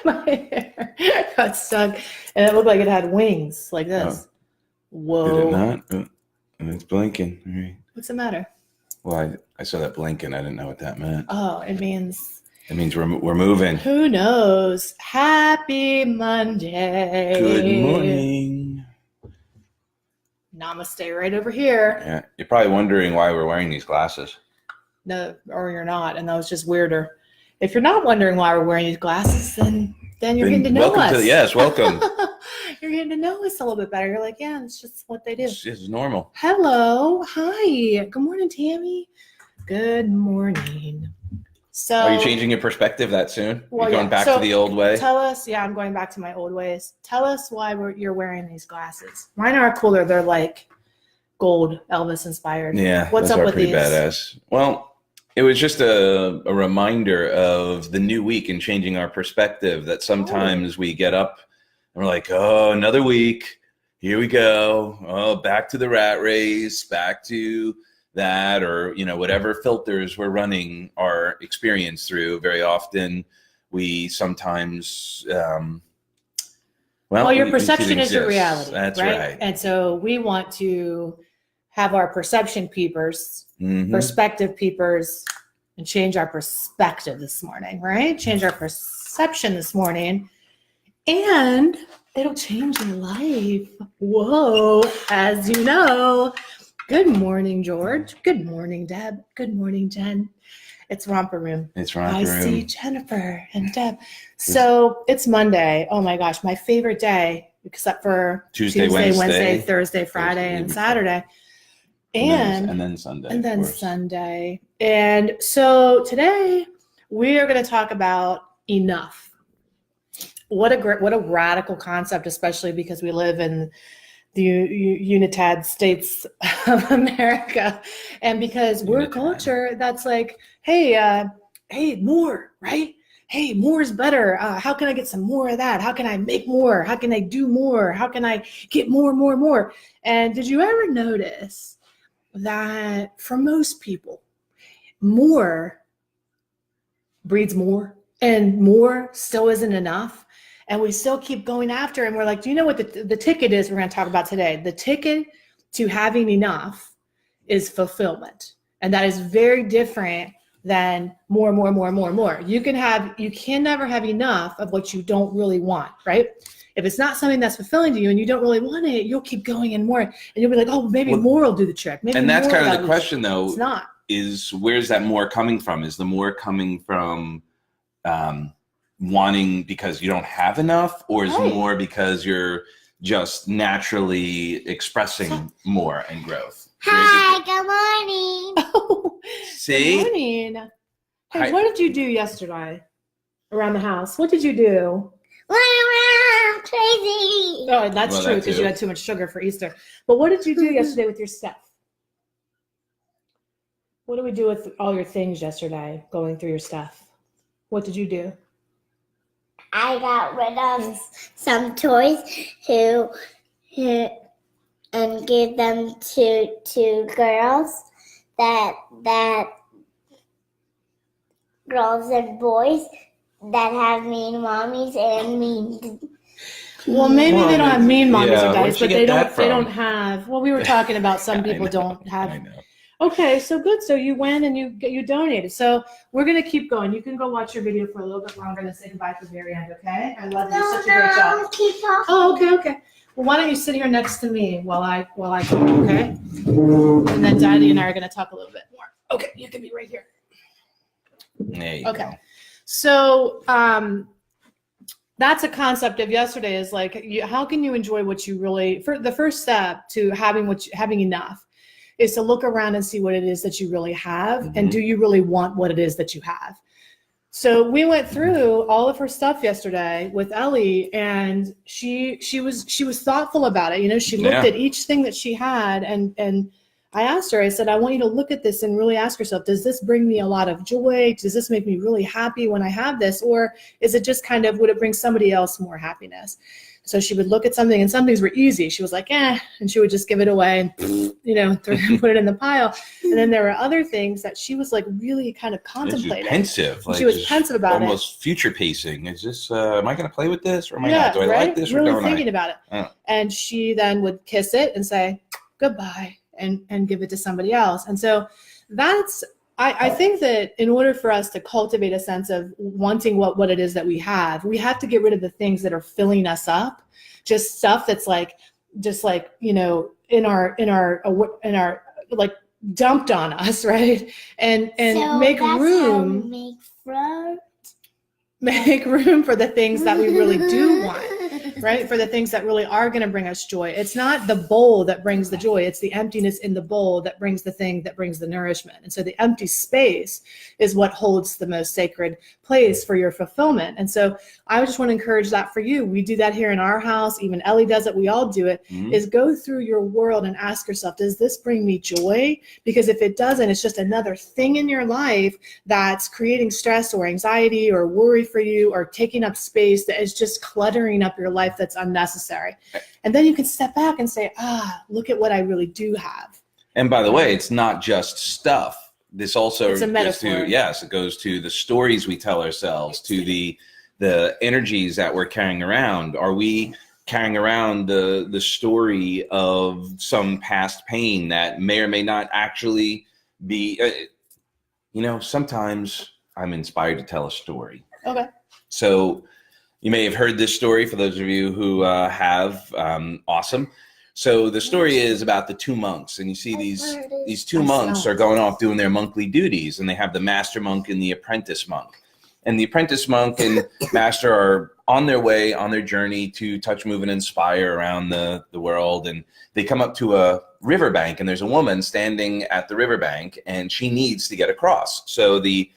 My hair got stuck, and it looked like it had wings, like this. Whoa. Did it not? And it's blinking. All right. What's the matter? Well, I saw that blinking. I didn't know what that meant. Oh, it means we're moving. Who knows? Happy Monday. Good morning. Namaste right over here. Yeah, you're probably wondering why we're wearing these glasses. No, or you're not, and that was just weirder. If you're not wondering why we're wearing these glasses, then you're getting to know us. Yes, welcome. You're getting to know us a little bit better. You're like, yeah, it's just what they do. It's normal. Hello. Hi. Good morning, Tammy. Good morning. So, are you changing your perspective that soon? Well, you're going back to the old way? Tell us. Yeah, I'm going back to my old ways. Tell us why you're wearing these glasses. Mine are cooler. They're like gold, Elvis inspired. Yeah. What's up with these? Badass. Well, it was just a reminder of the new week and changing our perspective, that sometimes we get up and we're like, oh, another week. Here we go. Oh, back to the rat race, back to that, or, whatever filters we're running our experience through. Very often we sometimes, your perception is your reality. That's right. And so we want to have our perception peepers, perspective peepers, and change our perspective this morning, right? Change our perception this morning, and it'll change your life. Whoa, as you know. Good morning, George. Good morning, Deb. Good morning, Jen. It's Romper Room. I see Jennifer and Deb. So it's Monday. Oh my gosh, my favorite day, except for Tuesday, Wednesday, Thursday, Friday, and Saturday. And then Sunday. And then Sunday. And so today we are going to talk about enough. What a radical concept, especially because we live in the Unitad States of America, and because we're a culture that's like, hey, more, right? Hey, more is better. How can I get some more of that? How can I make more? How can I do more? How can I get more? And did you ever notice that for most people, more breeds more, and more still isn't enough? And we still keep going after, and we're like, do you know what the ticket is we're going to talk about today? The ticket to having enough is fulfillment. And that is very different than more. You can never have enough of what you don't really want, right? If it's not something that's fulfilling to you and you don't really want it, you'll keep going and more. And you'll be like, oh, maybe more will do the trick. Maybe and that's kind of the question, though. It's not. Is where's that more coming from? Is the more coming from wanting because you don't have enough, or is more because you're just naturally expressing more and growth? Hi, good morning. Oh, see? Good morning. Hey, what did you do yesterday around the house? What did you do? Run around crazy. Oh, that's true, because you had too much sugar for Easter. But what did you do yesterday with your stuff? What did we do with all your things yesterday, going through your stuff? What did you do? I got rid of some toys and gave them to girls that girls and boys that have mean mommies and mean. Well, maybe they don't have mean mommies or daddies, but they don't have. Well, we were talking about some people don't have. I know. Okay, so good. So you went and you donated. So we're gonna keep going. You can go watch your video for a little bit longer and say goodbye at the very end. Okay? I love you. Such a great job. Keep talking. Oh, okay. Well, why don't you sit here next to me while I talk, okay? And then Daddy and I are gonna talk a little bit more. Okay, you can be right here. There you go. So that's a concept of yesterday. Is like, how can you enjoy what you really? For the first step to having enough is to look around and see what it is that you really have, and do you really want what it is that you have? So we went through all of her stuff yesterday with Ellie, and she was thoughtful about it. She looked at each thing that she had, and I asked her, I said, I want you to look at this and really ask yourself, does this bring me a lot of joy? Does this make me really happy when I have this? Or is it just kind of, would it bring somebody else more happiness? So she would look at something, and some things were easy. She was like, and she would just give it away and, put it in the pile. And then there were other things that she was like really kind of contemplating. Pensive. She was pensive about it. Almost future pacing. Is this, am I going to play with this or am I Yeah, not? Do I right? like this really or don't thinking I? about it. Oh. And she then would kiss it and say, goodbye, and give it to somebody else. And so that's, I think that in order for us to cultivate a sense of wanting what it is that we have to get rid of the things that are filling us up, just stuff that's in our like dumped on us, right? And So make that's room. How we make fruit. Make room for the things that we really do want, right? For the things that really are going to bring us joy. It's not the bowl that brings the joy. It's the emptiness in the bowl that brings the thing that brings the nourishment. And so the empty space is what holds the most sacred place for your fulfillment. And so I just want to encourage that for you. We do that here in our house. Even Ellie does it. We all do it. Mhm. Is go through your world and ask yourself, does this bring me joy? Because if it doesn't, it's just another thing in your life that's creating stress or anxiety or worry for you, or taking up space that is just cluttering up your life that's unnecessary. And then you can step back and say, look at what I really do have. And by the way, it's not just stuff. This also It's a goes metaphor. it goes to the stories we tell ourselves, to the energies that we're carrying around. Are we carrying around the story of some past pain that may or may not actually be, sometimes I'm inspired to tell a story. Okay. So you may have heard this story. For those of you who have, awesome. So the story is about the two monks, and you see these two monks are going off doing their monthly duties, and they have the master monk and the apprentice monk. And the apprentice monk and master are on their way, on their journey to touch, move, and inspire around the world. And they come up to a riverbank, and there's a woman standing at the riverbank, and she needs to get across. So the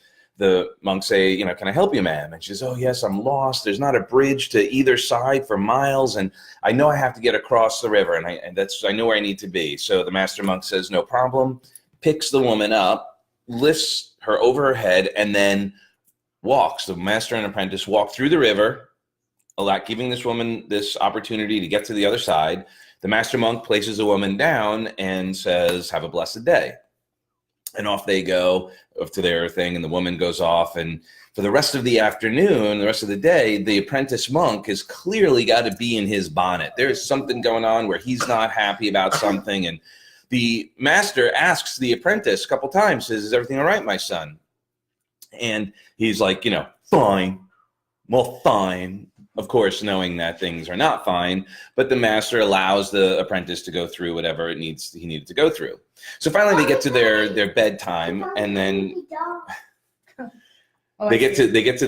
monks say, can I help you, ma'am? And she says, oh, yes, I'm lost. There's not a bridge to either side for miles, and I know I have to get across the river, and I know where I need to be. So the master monk says, no problem, picks the woman up, lifts her over her head, and then walks. The master and apprentice walk through the river, giving this woman this opportunity to get to the other side. The master monk places the woman down and says, have a blessed day. And off they go to their thing, and the woman goes off. And for the rest of the afternoon, the rest of the day, the apprentice monk has clearly got to be in his bonnet. There's something going on where he's not happy about something. And the master asks the apprentice a couple times, says, is everything all right, my son? And he's like, fine. Well, fine. Of course, knowing that things are not fine, but the master allows the apprentice to go through whatever he needed to go through. So finally they get to their bedtime, and then they get to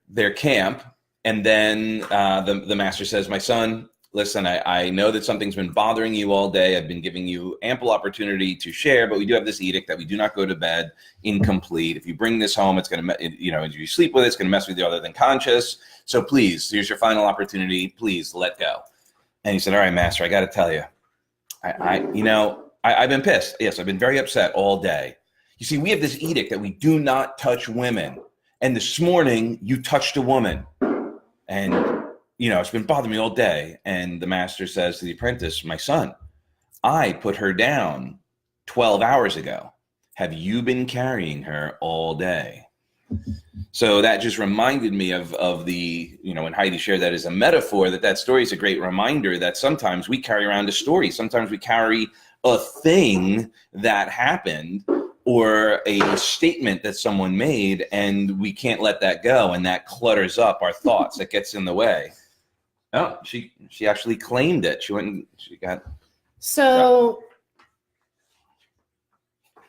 their camp, and then the master says, my son, listen, I know that something's been bothering you all day. I've been giving you ample opportunity to share, but we do have this edict that we do not go to bed incomplete. If you bring this home, it's going to, if you sleep with it, it's going to mess with you other than conscious. So please, here's your final opportunity. Please let go. And he said, all right, master, I got to tell you, I've been pissed. Yes, I've been very upset all day. You see, we have this edict that we do not touch women. And this morning you touched a woman, and it's been bothering me all day. And the master says to the apprentice, my son, I put her down 12 hours ago. Have you been carrying her all day? So that just reminded me of the, when Heidi shared that as a metaphor, that story is a great reminder that sometimes we carry around a story. Sometimes we carry a thing that happened or a statement that someone made, and we can't let that go. And that clutters up our thoughts. It gets in the way. Oh, she actually claimed it. She went and she got. So,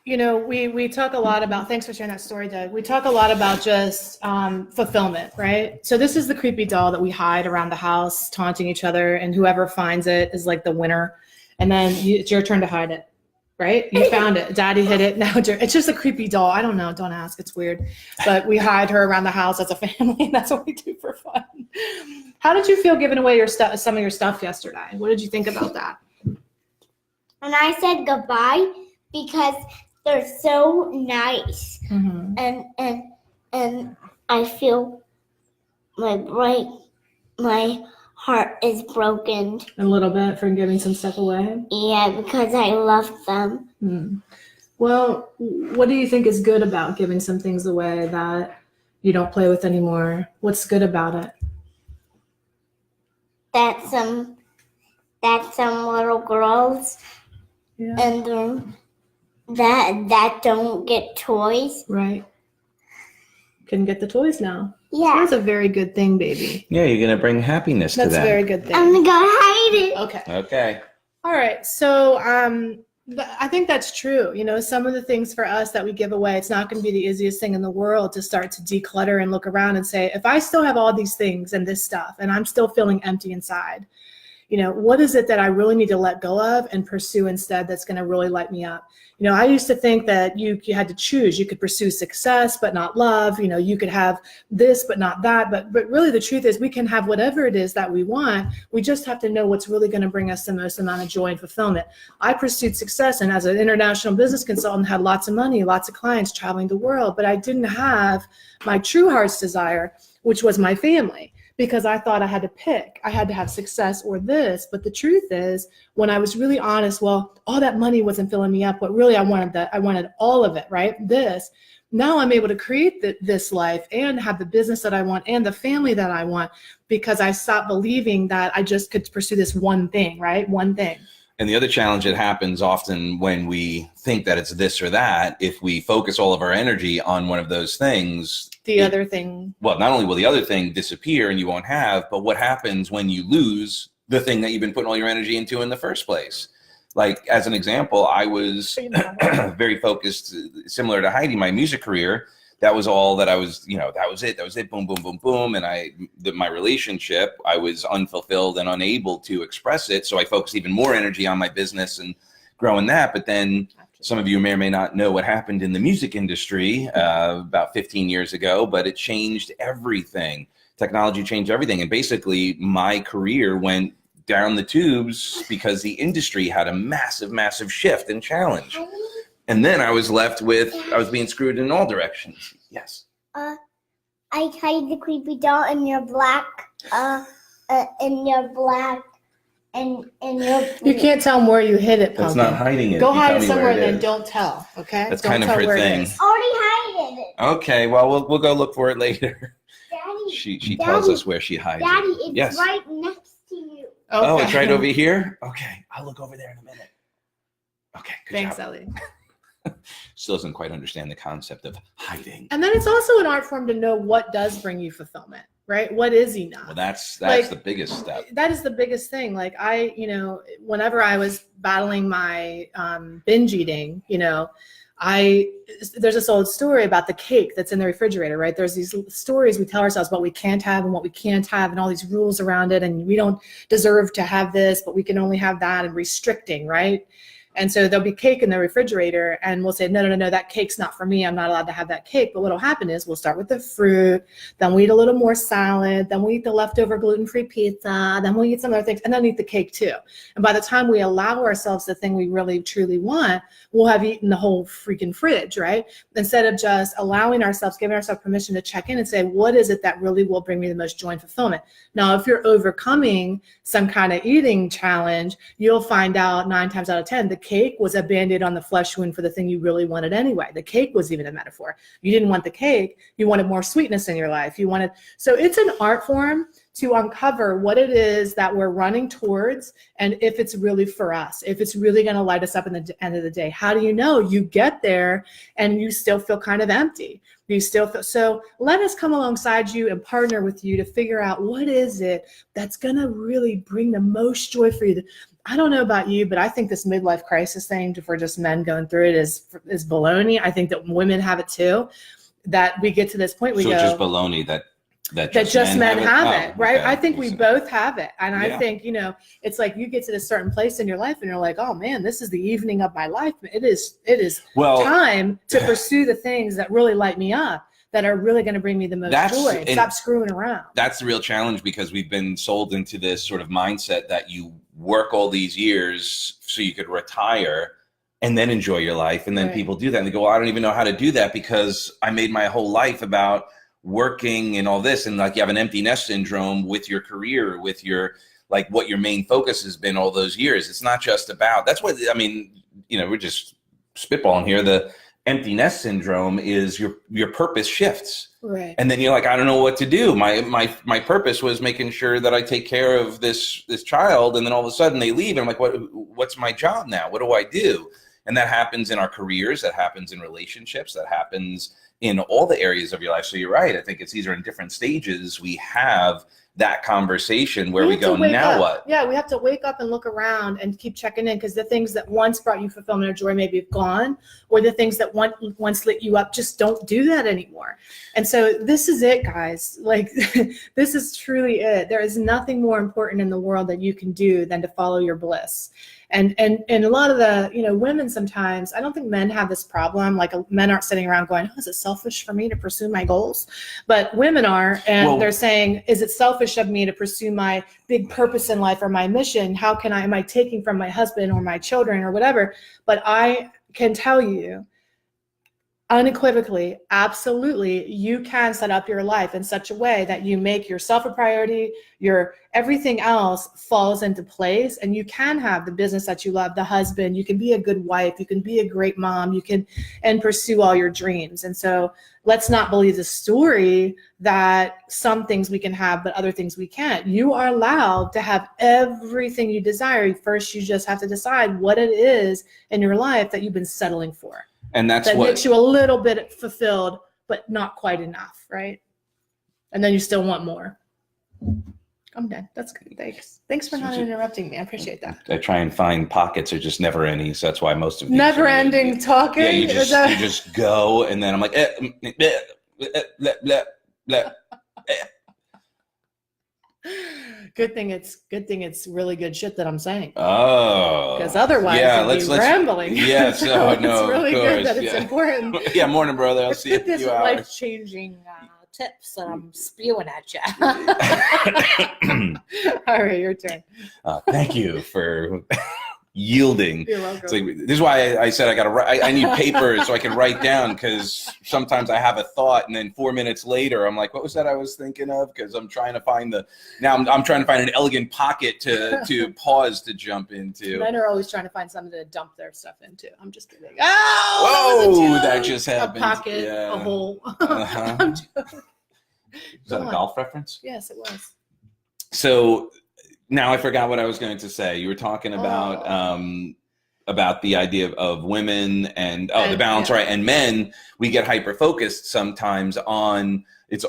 we talk a lot about, thanks for sharing that story, Doug. We talk a lot about just fulfillment, right? So this is the creepy doll that we hide around the house, taunting each other, and whoever finds it is like the winner. And then it's your turn to hide it, right? You found it. Daddy hid it. Now it's just a creepy doll. I don't know. Don't ask. It's weird. But we hide her around the house as a family, and that's what we do for fun. How did you feel giving away your stuff, some of your stuff yesterday? What did you think about that? When I said goodbye, because they're so nice, Mm-hmm. and I feel my heart is broken. A little bit from giving some stuff away. Yeah, because I love them. Mm. Well, what do you think is good about giving some things away that you don't play with anymore? What's good about it? That some little girls Yeah. and that don't get toys. Right. Can get the toys now. Yeah, That's a very good thing, baby. Yeah, you're gonna bring happiness That's to a them. very good thing. I'm gonna go hide it. Okay. Okay. All right. So I think that's true. You know, some of the things for us that we give away, it's not going to be the easiest thing in the world to start to declutter and look around and say, if I still have all these things and this stuff and I'm still feeling empty inside, you know, what is it that I really need to let go of and pursue instead that's going to really light me up? You know, I used to think that you had to choose. You could pursue success, but not love. You know, you could have this, but not that. But really the truth is we can have whatever it is that we want. We just have to know what's really going to bring us the most amount of joy and fulfillment. I pursued success and as an international business consultant had lots of money, lots of clients traveling the world, but I didn't have my true heart's desire, which was my family. Because I thought I had to pick. I had to have success or this. But the truth is, when I was really honest, well, all that money wasn't filling me up. But really, I wanted all of it, right? This. Now I'm able to create this life and have the business that I want and the family that I want because I stopped believing that I just could pursue this one thing, right? One thing. And the other challenge that happens often when we think that it's this or that, if we focus all of our energy on one of those things, Other thing. Well, not only will the other thing disappear and you won't have, but what happens when you lose the thing that you've been putting all your energy into in the first place? Like, as an example, I was very focused, similar to Heidi, my music career. That was all that I was, that was it. Boom, boom, boom, boom. And my relationship, I was unfulfilled and unable to express it. So I focused even more energy on my business and growing that. But then some of you may or may not know what happened in the music industry about 15 years ago, but it changed everything. Technology changed everything. And basically my career went down the tubes because the industry had a massive, massive shift and challenge. And then I was left with, I was being screwed in all directions. Yes. I tied the creepy doll in your black, and You can't tell them where you hid it, That's Pumpkin. not hiding it. Go You hide tell it me somewhere where and it then is. don't tell, okay? That's Don't kind of tell her where it thing. is. already hided it. Okay, well, we'll go look for it later. Daddy, She tells us where she hides Daddy, it. it's Yes. right next to you. Oh, Okay. it's right over here? Okay, I'll look over there in a minute. Okay, good Thanks, job. Ellie. Still doesn't quite understand the concept of hiding. And then it's also an art form to know what does bring you fulfillment, right? What is enough? Well, that's Like, the biggest step. That is the biggest thing. Like whenever I was battling my binge eating, there's this old story about the cake that's in the refrigerator, right? There's these stories we tell ourselves what we can't have and what we can't have and all these rules around it. And we don't deserve to have this, but we can only have that, and restricting, right? And so there'll be cake in the refrigerator and we'll say, no, that cake's not for me. I'm not allowed to have that cake. But what'll happen is we'll start with the fruit, then we eat a little more salad, then we eat the leftover gluten-free pizza, then we'll eat some other things, and then eat the cake too. And by the time we allow ourselves the thing we really truly want, we'll have eaten the whole freaking fridge, right? Instead of just allowing ourselves, giving ourselves permission to check in and say, what is it that really will bring me the most joy and fulfillment? Now, if you're overcoming some kind of eating challenge, you'll find out 9 times out of 10, the cake was a Band-Aid on the flesh wound for the thing you really wanted anyway. The cake was even a metaphor. You didn't want the cake. You wanted more sweetness in your life. So it's an art form to uncover what it is that we're running towards and if it's really for us, if it's really going to light us up in the end of the day. How do you know? You get there and you still feel kind of empty. So let us come alongside you and partner with you to figure out what is it that's going to really bring the most joy for you. I don't know about you, but I think this midlife crisis thing for just men going through it is baloney. I think that women have it too, that we get to this point, we So go, it's just baloney that just men have it, right? Okay. I think we both have it. And Yeah. I think, it's like you get to this certain place in your life and you're like, oh man, this is the evening of my life. It is Well, time to pursue the things that really light me up, that are really going to bring me the most joy. Stop screwing around. That's the real challenge, because we've been sold into this sort of mindset that you work all these years so you could retire and then enjoy your life. And then Right. people do that and they go, well, I don't even know how to do that because I made my whole life about working and all this. And like you have an empty nest syndrome with your career, with your, like what your main focus has been all those years. It's not just about, that's what, I mean, you know, we're just spitballing here. The empty nest syndrome is your purpose shifts. Right. And then you're like, I don't know what to do. My purpose was making sure that I take care of this child. And then all of a sudden they leave. And I'm like, what's my job now? What do I do? And that happens in our careers. That happens in relationships. That happens in all the areas of your life. So you're right. I think it's these are in different stages. We have that conversation where we have to go, wake now up. what? Yeah, we have to wake up and look around and keep checking in, because the things that once brought you fulfillment or joy maybe have gone, or the things that once lit you up just don't do that anymore. And so this is it, guys. Like this is truly it. There is nothing more important in the world that you can do than to follow your bliss. And a lot of the, you know, women sometimes, I don't think men have this problem. Like men aren't sitting around going, oh, is it selfish for me to pursue my goals? But women are, and they're saying, is it selfish of me to pursue my big purpose in life or my mission? How can am I taking from my husband or my children or whatever? But I can tell you unequivocally, absolutely, you can set up your life in such a way that you make yourself a priority, your everything else falls into place, and you can have the business that you love, the husband, you can be a good wife, you can be a great mom, you can, and pursue all your dreams. And so let's not believe the story that some things we can have, but other things we can't. You are allowed to have everything you desire. First, you just have to decide what it is in your life that you've been settling for. And that's that what makes you a little bit fulfilled, but not quite enough, right? And then you still want more. I'm done. That's good. Thanks for not interrupting me. I appreciate that. I try and find pockets are just never any. So that's why most of these never ending talking. Yeah, you just go, and then I'm like, Good thing it's really good shit that I'm saying. Oh, because otherwise it'd be rambling. Yeah, so no, it's really of course, good that it's important. Yeah, morning, brother. I'll see you in a few hours. Life-changing tips that I'm spewing at you. All right, your turn. Thank you for yielding. You're welcome. It's like, this is why I said I need paper so I can write down, because sometimes I have a thought and then 4 minutes later I'm like, what was that I was thinking of? Because I'm trying to find I'm trying to find an elegant pocket to pause to jump into. Men are always trying to find something to dump their stuff into. I'm just kidding. Oh, that just happened. A pocket, yeah. a hole. Uh-huh. Is that a golf reference? Yes, it was. So now I forgot what I was going to say. You were talking about the idea of women and the balance, right? And men, we get hyper focused sometimes on, it's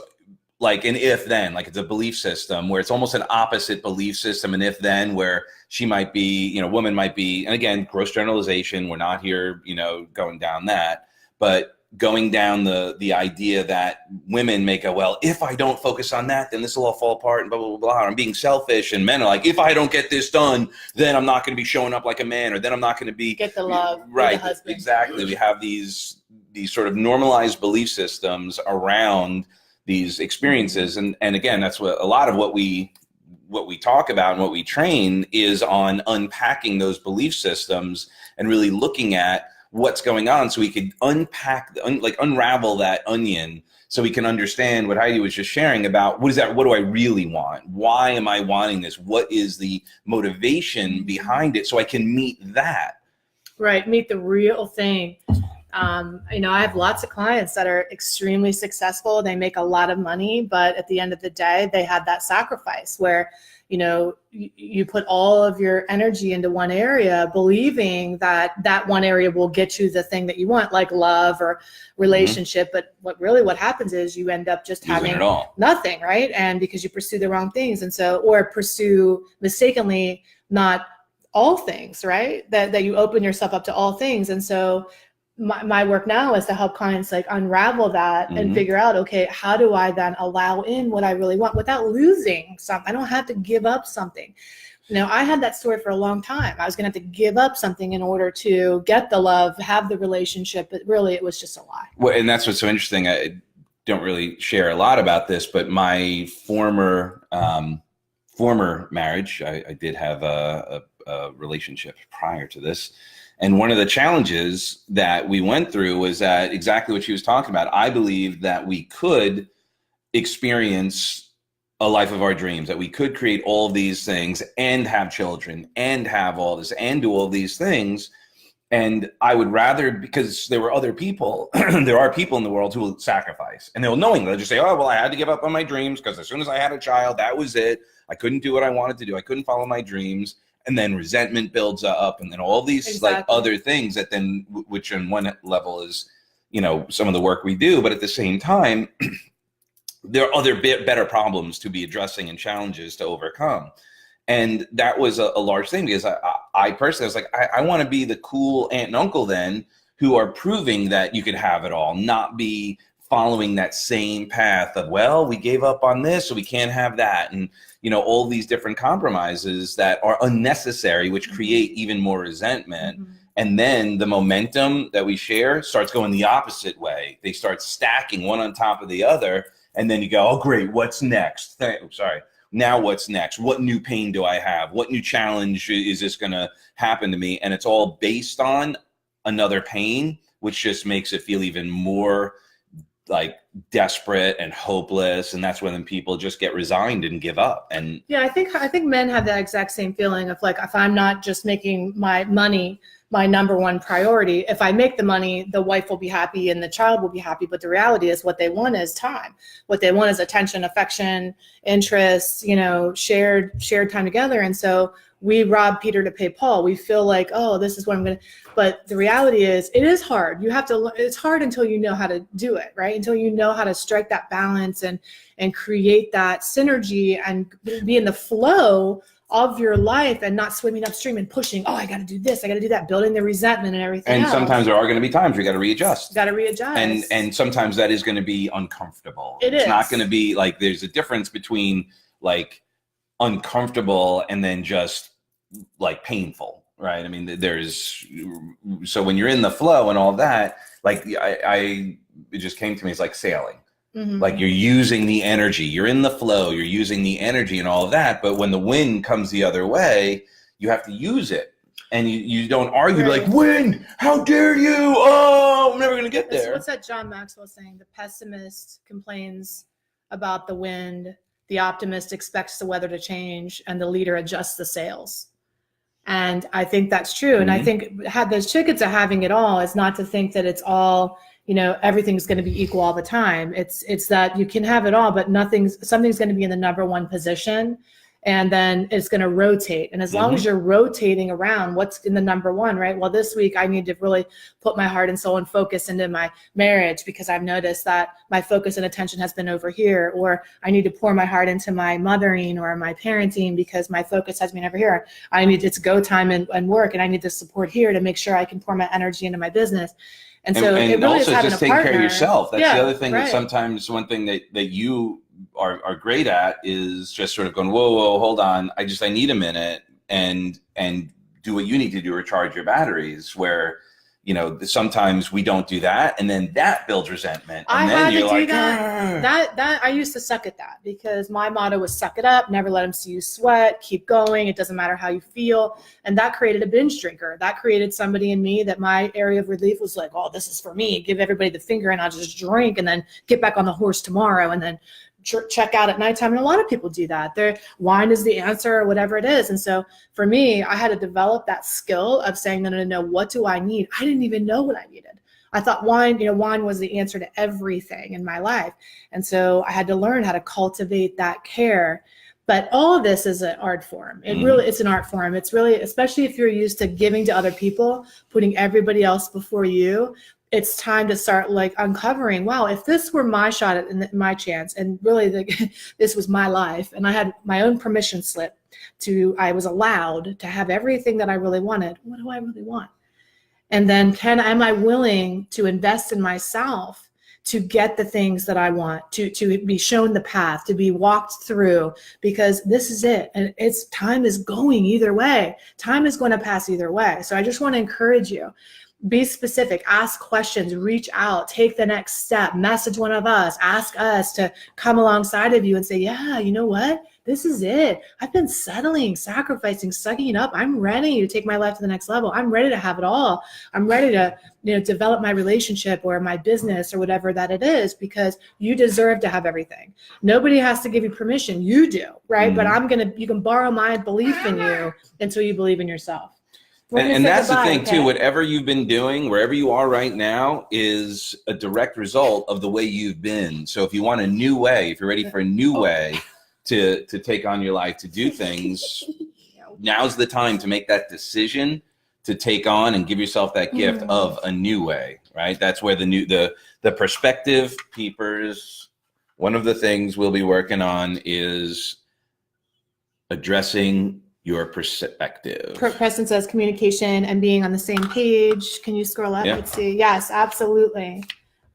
like an if then, like it's a belief system where it's almost an opposite belief system. An if then, where she might be, woman might be, and again, gross generalization. We're not here, going down that, but going down the idea that women make well, if I don't focus on that, then this will all fall apart and blah, blah, blah, blah. I'm being selfish. And men are like, if I don't get this done, then I'm not going to be showing up like a man, or then I'm not going to be get the love. Right. The husband. Exactly. We have these sort of normalized belief systems around these experiences. And again, that's what a lot of what we talk about and what we train is on unpacking those belief systems and really looking at what's going on, so we could unravel that onion, so we can understand what Heidi was just sharing about what do I really want? Why am I wanting this? What is the motivation behind it, so I can meet that? Right, meet the real thing. I have lots of clients that are extremely successful. They make a lot of money, but at the end of the day, they had that sacrifice where, you put all of your energy into one area, believing that one area will get you the thing that you want, like love or relationship. Mm-hmm. But what happens is you end up just having nothing, right? And because you pursue the wrong things, and so, or pursue mistakenly not all things, right? That you open yourself up to all things. And so my work now is to help clients unravel that mm-hmm. and figure out, okay, how do I then allow in what I really want without losing something? I don't have to give up something. I had that story for a long time. I was going to have to give up something in order to get the love, have the relationship, but really it was just a lie. Well, and that's what's so interesting. I don't really share a lot about this, but my former marriage, I did have a relationship prior to this. And one of the challenges that we went through was that exactly what she was talking about. I believe that we could experience a life of our dreams, that we could create all of these things and have children and have all this and do all these things. And I would rather, because there were other people, there are people in the world who will sacrifice, and they'll knowingly just say, oh, well, I had to give up on my dreams because as soon as I had a child, that was it. I couldn't do what I wanted to do. I couldn't follow my dreams. And then resentment builds up, and then all these like other things that then, which on one level is, some of the work we do, but at the same time, there are other better problems to be addressing and challenges to overcome. And that was a large thing, because I personally was like, I want to be the cool aunt and uncle then who are proving that you could have it all, not be following that same path of, well, we gave up on this, so we can't have that. And, all these different compromises that are unnecessary, which create even more resentment. Mm-hmm. And then the momentum that we share starts going the opposite way. They start stacking one on top of the other. And then you go, oh, great, what's next? Now what's next? What new pain do I have? What new challenge is this going to happen to me? And it's all based on another pain, which just makes it feel even more like desperate and hopeless. And that's when people just get resigned and give up. And yeah, I think men have that exact same feeling of like, if I'm not just making my money my number one priority, if I make the money, the wife will be happy and the child will be happy. But the reality is what they want is time. What they want is attention, affection, interest, shared time together. And so we rob Peter to pay Paul. We feel like, oh, this is what I'm going to, but the reality is it is hard. It's hard until you know how to do it, right? Until you know how to strike that balance and create that synergy and be in the flow of your life and not swimming upstream and pushing, oh, I got to do this, I got to do that, building the resentment and everything And else. sometimes there are going to be times where you got to readjust. And sometimes that is going to be uncomfortable. It's not going to be like, there's a difference between like uncomfortable and then just like painful, right? I mean, so when you're in the flow and all that, like it just came to me, it's like sailing. Mm-hmm. Like you're using the energy, you're in the flow, you're using the energy and all of that. But when the wind comes the other way, you have to use it. And you don't argue like, wind, how dare you? Oh, I'm never going to get there. What's that John Maxwell saying? The pessimist complains about the wind, the optimist expects the weather to change, and the leader adjusts the sails. And I think that's true. Mm-hmm. And I think the tickets of having it all is not to think that it's all, everything's going to be equal all the time. It's that you can have it all, but something's going to be in the number one position, and then it's going to rotate. And as long as you're rotating around what's in the number one, right? Well, this week I need to really put my heart and soul and focus into my marriage, because I've noticed that my focus and attention has been over here, or I need to pour my heart into my mothering or my parenting because my focus has been over here. It's go time and work, and I need to support here to make sure I can pour my energy into my business. And so it really also is having just a take partner. care of yourself. That's the other thing right. that sometimes one thing that you are great at is just sort of going, whoa, hold on. I need a minute and do what you need to do, recharge your batteries, where, sometimes we don't do that. And then that builds resentment. And I had to do that. I used to suck at that, because my motto was suck it up, never let them see you sweat, keep going. It doesn't matter how you feel. And that created a binge drinker. That created somebody in me that my area of relief was like, oh, this is for me. Give everybody the finger and I'll just drink and then get back on the horse tomorrow and then check out at nighttime. And a lot of people do that. Wine is the answer or whatever it is. And so for me, I had to develop that skill of saying, no, what do I need? I didn't even know what I needed. I thought wine was the answer to everything in my life. And so I had to learn how to cultivate that care. But all of this is an art form. It's an art form. It's really, especially if you're used to giving to other people, putting everybody else before you, it's time to start like uncovering, wow, if this were my shot at my chance, and really this was my life, and I had my own permission slip I was allowed to have everything that I really wanted. What do I really want? And then am I willing to invest in myself to get the things that I want, to be shown the path, to be walked through, because this is it. And time is going either way. Time is going to pass either way. So I just want to encourage you Be specific, ask questions, reach out, take the next step, message one of us, ask us to come alongside of you and say, yeah, you know what? This is it. I've been settling, sacrificing, sucking it up. I'm ready to take my life to the next level. I'm ready to have it all. I'm ready to, develop my relationship or my business or whatever that it is, because you deserve to have everything. Nobody has to give you permission. You do, right? Mm-hmm. But you can borrow my belief in you until you believe in yourself. And that's the thing too, whatever you've been doing, wherever you are right now, is a direct result of the way you've been. So if you want a new way, if you're ready for a new way to take on your life, to do things, now's the time to make that decision, to take on and give yourself that gift of a new way, right? That's where the perspective peepers, one of the things we'll be working on is addressing your perspective. Preston says communication and being on the same page. Can you scroll up? Yeah. Let's see. Yes, absolutely.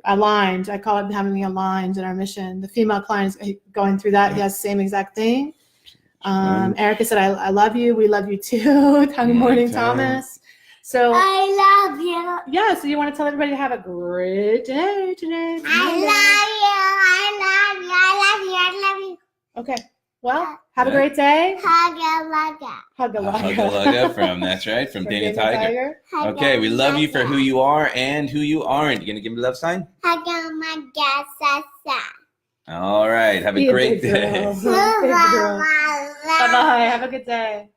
Aligned. I call it having me aligned in our mission. The female client is going through that. He has the same exact thing. Erica said, I love you. We love you too. Good morning, Thomas. So I love you. yeah, so you want to tell everybody to have a great day today. I love you. I love you. I love you. I love you. Okay. Well, have a great day. Hugga lugga. Hugga Hugga from Dana Tiger. Okay, we love you for who you are and who you aren't. You gonna give me a love sign? Hugga mugga sasa. All right, have a great day. Bye bye. Have a good day.